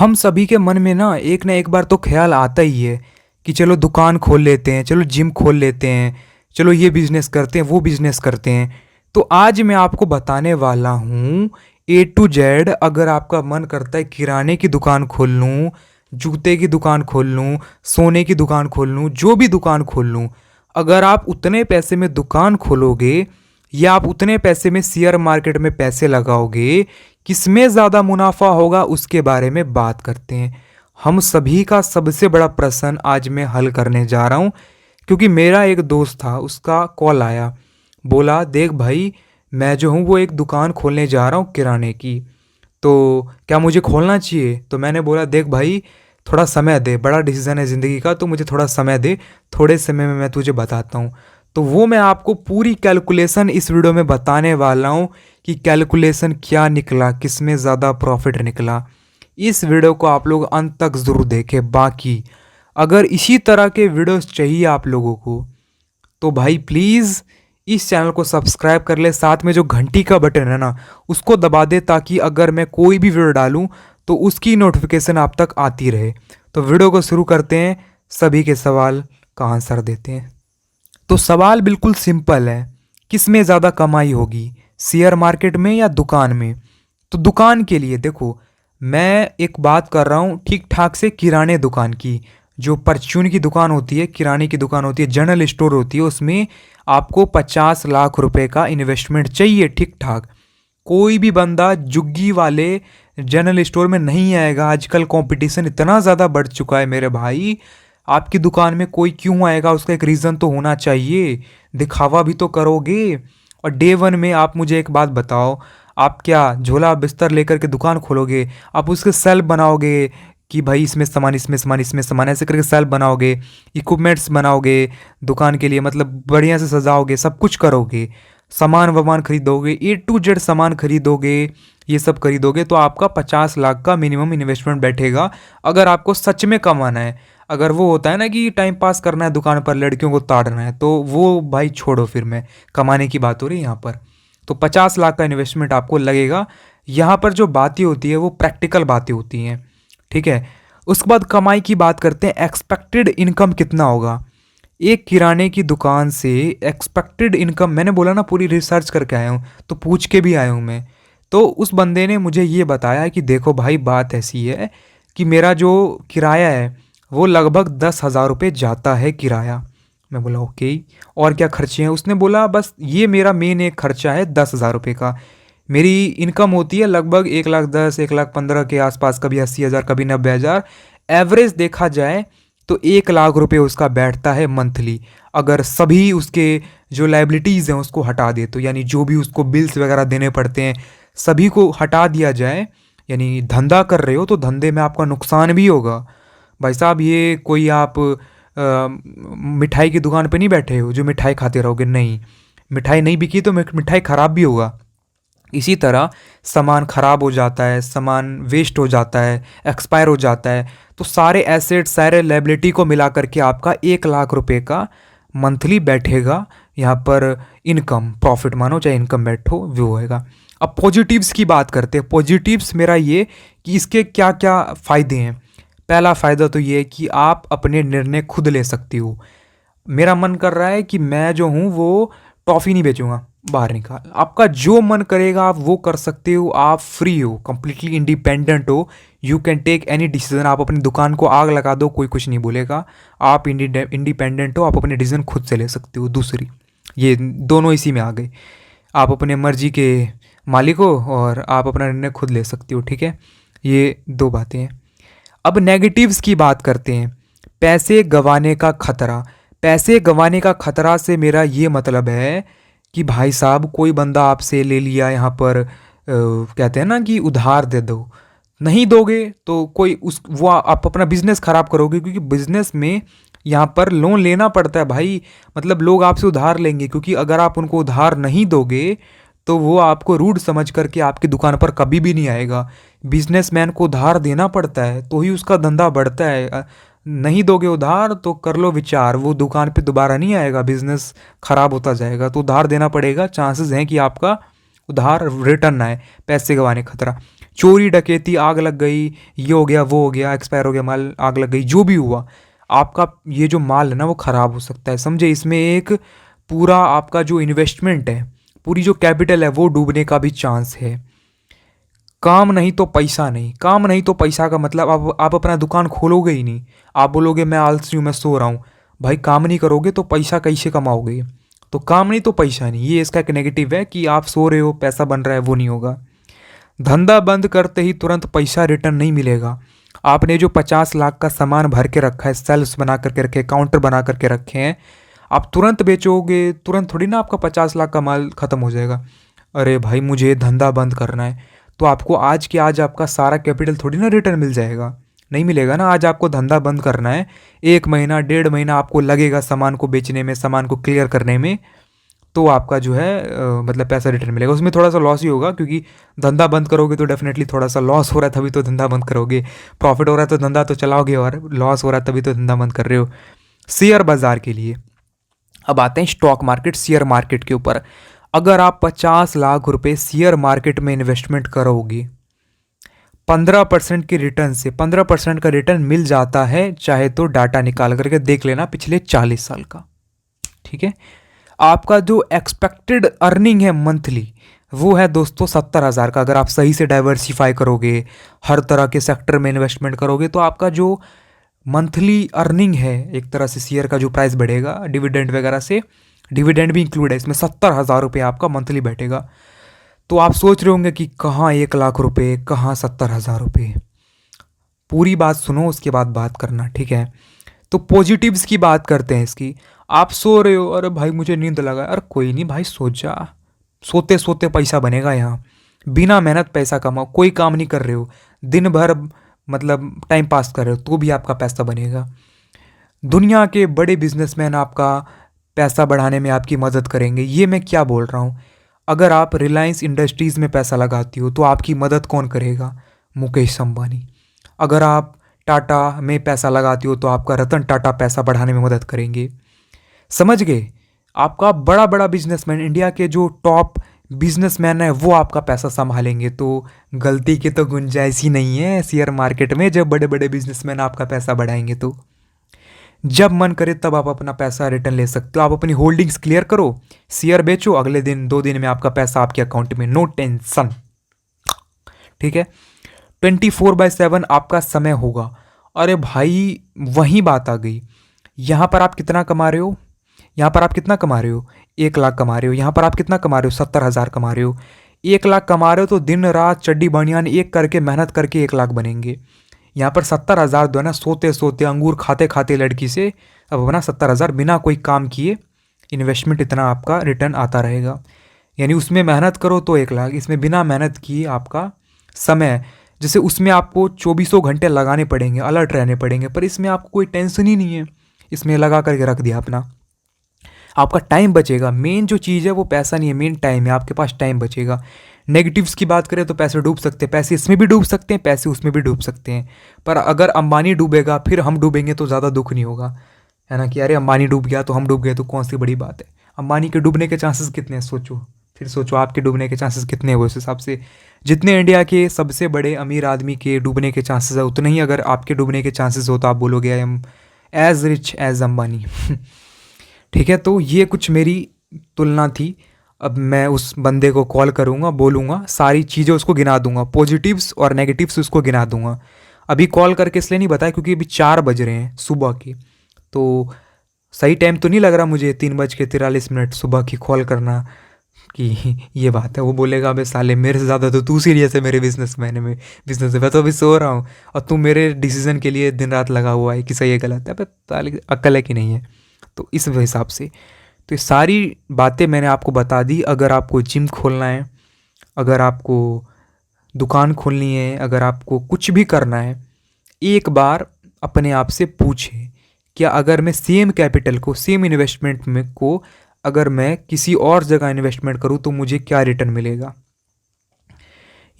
हम सभी के मन में ना एक बार तो ख्याल आता ही है कि चलो दुकान खोल लेते हैं, चलो जिम खोल लेते हैं, चलो ये बिजनेस करते हैं, वो बिजनेस करते हैं। तो आज मैं आपको बताने वाला हूँ A to Z। अगर आपका मन करता है किराने की दुकान खोल लूँ, जूते की दुकान खोल लूँ, सोने की दुकान खोल लूँ, जो भी दुकान खोल लूँ, अगर आप उतने पैसे में दुकान खोलोगे या आप उतने पैसे में शेयर मार्केट में पैसे लगाओगे, किसमें ज़्यादा मुनाफा होगा उसके बारे में बात करते हैं। हम सभी का सबसे बड़ा प्रश्न आज मैं हल करने जा रहा हूँ, क्योंकि मेरा एक दोस्त था, उसका कॉल आया, बोला देख भाई, मैं जो हूँ वो एक दुकान खोलने जा रहा हूँ किराने की, तो क्या मुझे खोलना चाहिए? तो मैंने बोला देख भाई, थोड़ा समय दे, बड़ा डिसीजन है ज़िंदगी का, तो मुझे थोड़ा समय दे, थोड़े समय में मैं तुझे बताता हूँ। तो वो मैं आपको पूरी कैलकुलेशन इस वीडियो में बताने वाला हूँ कि कैलकुलेशन क्या निकला, किस में ज़्यादा प्रॉफिट निकला। इस वीडियो को आप लोग अंत तक ज़रूर देखें। बाकी अगर इसी तरह के वीडियोस चाहिए आप लोगों को, तो भाई प्लीज़ इस चैनल को सब्सक्राइब कर ले, साथ में जो घंटी का बटन है ना उसको दबा दे, ताकि अगर मैं कोई भी वीडियो डालूं तो उसकी नोटिफिकेशन आप तक आती रहे। तो वीडियो को शुरू करते हैं, सभी के सवाल का आंसर देते हैं। तो सवाल बिल्कुल सिंपल है, किस में ज़्यादा कमाई होगी, शेयर मार्केट में या दुकान में? तो दुकान के लिए देखो, मैं एक बात कर रहा हूँ ठीक ठाक से किराने दुकान की। जो परचून की दुकान होती है, किराने की दुकान होती है, जनरल स्टोर होती है, उसमें आपको 50 लाख रुपए का इन्वेस्टमेंट चाहिए ठीक ठाक। कोई भी बंदा जुग्गी वाले जनरल स्टोर में नहीं आएगा। आजकल कंपटीशन इतना ज़्यादा बढ़ चुका है मेरे भाई, आपकी दुकान में कोई क्यों आएगा, उसका एक रीज़न तो होना चाहिए। दिखावा भी तो करोगे। और डे 1 में आप मुझे एक बात बताओ, आप क्या झोला बिस्तर लेकर के दुकान खोलोगे? आप उसके सेल्फ बनाओगे कि भाई इसमें सामान, इसमें सामान, इसमें सामान, ऐसे करके सेल्फ बनाओगे, इक्विपमेंट्स बनाओगे दुकान के लिए, मतलब बढ़िया से सजाओगे, सब कुछ करोगे, सामान वामान खरीदोगे, A to Z सामान खरीदोगे, ये सब खरीदोगे, तो आपका 50 लाख का मिनिमम इन्वेस्टमेंट बैठेगा अगर आपको सच में कमाना है। अगर वो होता है ना कि टाइम पास करना है दुकान पर, लड़कियों को ताड़ना है, तो वो भाई छोड़ो, फिर मैं कमाने की बात हो रही है यहाँ पर। तो 50 लाख का इन्वेस्टमेंट आपको लगेगा। यहाँ पर जो बातें होती है वो प्रैक्टिकल बातें होती हैं, ठीक है। उसके बाद कमाई की बात करते हैं, एक्सपेक्टेड इनकम कितना होगा एक किराने की दुकान से। एक्सपेक्टेड इनकम मैंने बोला ना, पूरी रिसर्च करके आया हूँ, तो पूछ के भी आया हूँ मैं। तो उस बंदे ने मुझे ये बताया कि देखो भाई, बात ऐसी है कि मेरा जो किराया है वो लगभग 10,000 रुपये जाता है किराया। मैं बोला ओके, और क्या खर्चे हैं? उसने बोला बस ये मेरा मेन एक खर्चा है 10,000 रुपये का। मेरी इनकम होती है लगभग 1,10,000, 1,15,000 के आसपास, कभी 80,000, कभी 90,000। एवरेज देखा जाए तो 1,00,000 रुपये उसका बैठता है मंथली। अगर सभी उसके जो लाइबिलिटीज़ हैं उसको हटा दे, तो यानी जो भी उसको बिल्स वगैरह देने पड़ते हैं सभी को हटा दिया जाए, यानी धंधा कर रहे हो तो धंधे में आपका नुकसान भी होगा भाई साहब। ये कोई आप मिठाई की दुकान पे नहीं बैठे हो जो मिठाई खाते रहोगे, नहीं। मिठाई नहीं बिकी तो मिठाई ख़राब भी होगा। इसी तरह सामान ख़राब हो जाता है, सामान वेस्ट हो जाता है, एक्सपायर हो जाता है, तो सारे एसेट, सारे लाइबिलिटी को मिला करके आपका 1,00,000 रुपये का मंथली बैठेगा यहाँ पर। इनकम, प्रॉफिट मानो चाहे इनकम बैठो, वो होएगा। अब पॉजिटिव्स की बात करते हैं। पॉजिटिव्स मेरा ये कि इसके क्या क्या फ़ायदे हैं। पहला फ़ायदा तो ये है कि आप अपने निर्णय खुद ले सकते हो। मेरा मन कर रहा है कि मैं जो हूँ वो टॉफ़ी नहीं बेचूंगा, बाहर निकाल, आपका जो मन करेगा आप वो कर सकते हो। आप फ्री हो, कंप्लीटली इंडिपेंडेंट हो, you can take any decision. आप अपनी दुकान को आग लगा दो, कोई कुछ नहीं बोलेगा। आप इंडिपेंडेंट हो, आप अपने डिसीजन खुद से ले सकते हो। दूसरी, ये दोनों इसी में आ गए, आप अपने मर्जी के मालिक हो और आप अपना निर्णय खुद ले सकते हो, ठीक है। ये दो बातें हैं। अब नेगेटिव्स की बात करते हैं। पैसे गंवाने का खतरा। पैसे गंवाने का खतरा से मेरा ये मतलब है कि भाई साहब, कोई बंदा आपसे ले लिया यहाँ पर, कहते हैं ना कि उधार दे दो, नहीं दोगे तो कोई उस वो आप अपना बिजनेस खराब करोगे, क्योंकि बिजनेस में यहाँ पर लोन लेना पड़ता है भाई। मतलब लोग आपसे उधार लेंगे, क्योंकि अगर आप उनको उधार नहीं दोगे तो वो आपको रूड समझ करके आपकी दुकान पर कभी भी नहीं आएगा। बिजनेसमैन को उधार देना पड़ता है तो ही उसका धंधा बढ़ता है। नहीं दोगे उधार तो कर लो विचार, वो दुकान पे दोबारा नहीं आएगा, बिजनेस खराब होता जाएगा। तो उधार देना पड़ेगा, चांसेस हैं कि आपका उधार रिटर्न आए। पैसे गंवाने का खतरा। चोरी डकैती, आग लग गई, ये हो गया वो हो गया, एक्सपायर हो गया माल, आग लग गई, जो भी हुआ, आपका ये जो माल है ना वो ख़राब हो सकता है, समझे। इसमें एक पूरा आपका जो इन्वेस्टमेंट है, पूरी जो कैपिटल है वो डूबने का भी चांस है। काम नहीं तो पैसा नहीं, काम नहीं तो पैसा का मतलब आप अपना दुकान खोलोगे ही नहीं। आप बोलोगे मैं आलसी हूँ, मैं सो रहा हूँ। भाई काम नहीं करोगे तो पैसा कैसे कमाओगे। तो काम नहीं तो पैसा नहीं, ये इसका एक नेगेटिव है कि आप सो रहे हो पैसा बन रहा है, वो नहीं होगा। धंधा बंद करते ही तुरंत पैसा रिटर्न नहीं मिलेगा। आपने जो 50 लाख का सामान भर के रखा है, सेल्स बना करके रखे, काउंटर बना करके रखे हैं, आप तुरंत बेचोगे, तुरंत थोड़ी ना आपका 50 लाख का माल खत्म हो जाएगा। अरे भाई मुझे धंधा बंद करना है, तो आपको आज के आज आपका सारा कैपिटल थोड़ी ना रिटर्न मिल जाएगा, नहीं मिलेगा ना। आज आपको धंधा बंद करना है, 1 महीना 1.5 महीना आपको लगेगा सामान को बेचने में, सामान को क्लियर करने में, तो आपका जो है मतलब पैसा रिटर्न मिलेगा। उसमें थोड़ा सा लॉस ही होगा, क्योंकि धंधा बंद करोगे तो डेफिनेटली थोड़ा सा लॉस हो रहा है तभी तो धंधा बंद करोगे। प्रॉफिट हो रहा है तो धंधा तो चलाओगे, और लॉस हो रहा है तभी तो धंधा बंद कर रहे हो। शेयर बाजार के लिए अब आते हैं स्टॉक मार्केट, शेयर मार्केट के ऊपर। अगर आप 50 लाख रुपए शेयर मार्केट में इन्वेस्टमेंट करोगे, 15% के रिटर्न से 15% का रिटर्न मिल जाता है। चाहे तो डाटा निकाल करके देख लेना पिछले 40 साल का, ठीक है। आपका जो एक्सपेक्टेड अर्निंग है मंथली, वो है दोस्तों 70 हज़ार का। अगर आप सही से डाइवर्सिफाई करोगे, हर तरह के सेक्टर में इन्वेस्टमेंट करोगे, तो आपका जो मंथली अर्निंग है, एक तरह से शेयर का जो प्राइस बढ़ेगा डिविडेंड वगैरह से, डिविडेंड भी इंक्लूड है इसमें, 70 हज़ार रुपये आपका मंथली बैठेगा। तो आप सोच रहे होंगे कि कहाँ 1 लाख रुपये, कहाँ 70 हज़ार रुपये। पूरी बात सुनो, उसके बाद बात करना, ठीक है। तो पॉजिटिव्स की बात करते हैं इसकी। आप सो रहे हो, अरे भाई मुझे नींद लगा, अरे कोई नहीं भाई सो जा, सोते सोते पैसा बनेगा यहाँ। बिना मेहनत पैसा कमाओ, कोई काम नहीं कर रहे हो, दिन भर मतलब टाइम पास कर रहे हो, तो भी आपका पैसा बनेगा। दुनिया के बड़े बिजनेसमैन आपका पैसा बढ़ाने में आपकी मदद करेंगे। ये मैं क्या बोल रहा हूँ, अगर आप रिलायंस इंडस्ट्रीज़ में पैसा लगाती हो तो आपकी मदद कौन करेगा, मुकेश अंबानी। अगर आप टाटा में पैसा लगाती हो तो आपका रतन टाटा पैसा बढ़ाने में मदद करेंगे, समझ गए। आपका बड़ा बड़ा बिजनेसमैन, इंडिया के जो टॉप बिजनेसमैन है, वो आपका पैसा संभालेंगे। तो गलती की तो गुंजाइश ही नहीं है शेयर मार्केट में, जब बड़े बड़े बिजनेसमैन आपका पैसा बढ़ाएंगे। तो जब मन करे तब आप अपना पैसा रिटर्न ले सकते हो। आप अपनी होल्डिंग्स क्लियर करो, शेयर बेचो, अगले दिन 2 दिन में आपका पैसा आपके अकाउंट में, नो टेंशन, ठीक है। 24/7 आपका समय होगा। अरे भाई वही बात आ गई, यहाँ पर आप कितना कमा रहे हो, यहाँ पर आप कितना कमा रहे हो, 1 लाख कमा रहे हो। यहाँ पर आप कितना कमा रहे हो, 70 हज़ार कमा रहे हो। 1 लाख कमा रहे हो तो दिन रात चड्डी बनियान एक करके मेहनत करके 1 लाख बनेंगे। यहाँ पर 70 हज़ार दो है ना, सोते सोते अंगूर खाते खाते लड़की से अब अपना 70 हज़ार बिना कोई काम किए इन्वेस्टमेंट, इतना आपका रिटर्न आता रहेगा। यानी उसमें मेहनत करो तो 1 लाख, इसमें बिना मेहनत किए आपका समय, जैसे उसमें आपको 24 घंटे लगाने पड़ेंगे, अलर्ट रहने पड़ेंगे, पर इसमें आपको कोई टेंशन ही नहीं है। इसमें लगा करके रख दिया अपना, आपका टाइम बचेगा। मेन जो चीज़ है वो पैसा नहीं है, मेन टाइम है, आपके पास टाइम बचेगा। नेगेटिव्स की बात करें तो पैसे डूब सकते हैं, पैसे इसमें भी डूब सकते हैं, पैसे उसमें भी डूब सकते हैं। पर अगर अंबानी डूबेगा फिर हम डूबेंगे तो ज़्यादा दुख नहीं होगा, है ना, कि अरे अंबानी डूब गया तो हम डूब गए, तो कौन सी बड़ी बात है। अंबानी के डूबने के चांसेस कितने हैं सोचो, फिर सोचो आपके डूबने के चांसेस कितने हैं। उस हिसाब से जितने इंडिया के सबसे बड़े अमीर आदमी के डूबने के चांसेस है, उतने ही अगर आपके डूबने के चांसेस हो तो आप बोलोगे I am as rich as Ambani. ठीक है, तो ये कुछ मेरी तुलना थी। अब मैं उस बंदे को कॉल करूँगा, बोलूँगा, सारी चीज़ें उसको गिना दूंगा, पॉजिटिव्स और नेगेटिव्स उसको गिना दूंगा। अभी कॉल करके इसलिए नहीं बताया क्योंकि अभी 4 बज रहे हैं सुबह के, तो सही टाइम तो नहीं लग रहा मुझे 3:43 सुबह की कॉल करना कि ये बात है। वो बोलेगा अबे साले मेरे से ज़्यादा तो तू सीरियस है मेरे बिजनेस में, मैं तो अभी सो रहा हूँ और तू मेरे डिसीजन के लिए दिन रात लगा हुआ है कि सही है गलत है। अबे साले अक्ल है कि नहीं है। तो इस हिसाब से तो ये सारी बातें मैंने आपको बता दी। अगर आपको जिम खोलना है, अगर आपको दुकान खोलनी है, अगर आपको कुछ भी करना है, एक बार अपने आप से पूछें क्या अगर मैं सेम कैपिटल को, सेम इन्वेस्टमेंट में को अगर मैं किसी और जगह इन्वेस्टमेंट करूं तो मुझे क्या रिटर्न मिलेगा।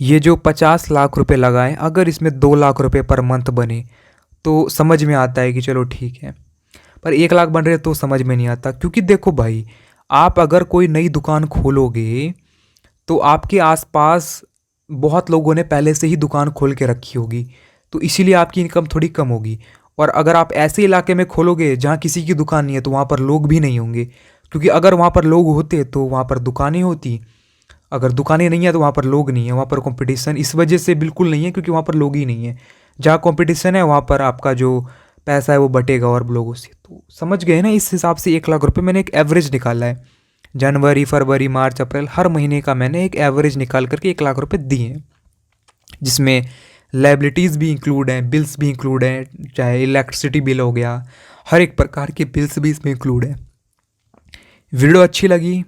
ये जो 50 लाख रुपए लगाएं, अगर इसमें 2 लाख रुपए पर मंथ बने तो समझ में आता है कि चलो ठीक है, पर 1 लाख बन रहे तो समझ में नहीं आता। क्योंकि देखो भाई, आप अगर कोई नई दुकान खोलोगे तो आपके आसपास बहुत लोगों ने पहले से ही दुकान खोल के रखी होगी, तो इसीलिए आपकी इनकम थोड़ी कम होगी। और अगर आप ऐसे इलाके में खोलोगे जहाँ किसी की दुकान नहीं है, तो वहाँ पर लोग भी नहीं होंगे, क्योंकि अगर वहाँ पर लोग होते तो वहाँ पर दुकानें होती। अगर दुकानें नहीं है तो वहाँ पर लोग नहीं है, वहाँ पर कंपटीशन इस वजह से बिल्कुल नहीं है क्योंकि वहाँ पर लोग ही नहीं है। जहाँ कंपटीशन है वहाँ पर आपका जो पैसा है वो बटेगा और लोगों से। तो समझ गए ना, इस हिसाब से 1 लाख रुपए मैंने एक एवरेज निकाला है। जनवरी, फरवरी, मार्च, अप्रैल हर महीने का मैंने एक एवरेज निकाल करके 1 लाख रुपए दिए हैं, जिसमें लाइबिलिटीज़ भी इंक्लूड हैं, बिल्स भी इंक्लूड हैं, चाहे इलेक्ट्रिसिटी बिल हो गया, हर एक प्रकार के बिल्स भी इसमें इंक्लूड है। वीडियो अच्छी लगी,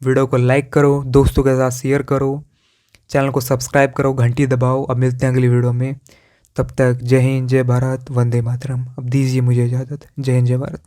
वीडियो को लाइक करो, दोस्तों के साथ शेयर करो, चैनल को सब्सक्राइब करो, घंटी दबाओ। अब मिलते हैं अगली वीडियो में, तब तक जय हिंद, जय भारत, वंदे मातरम। अब दीजिए मुझे इजाज़त। जय हिंद, जय भारत।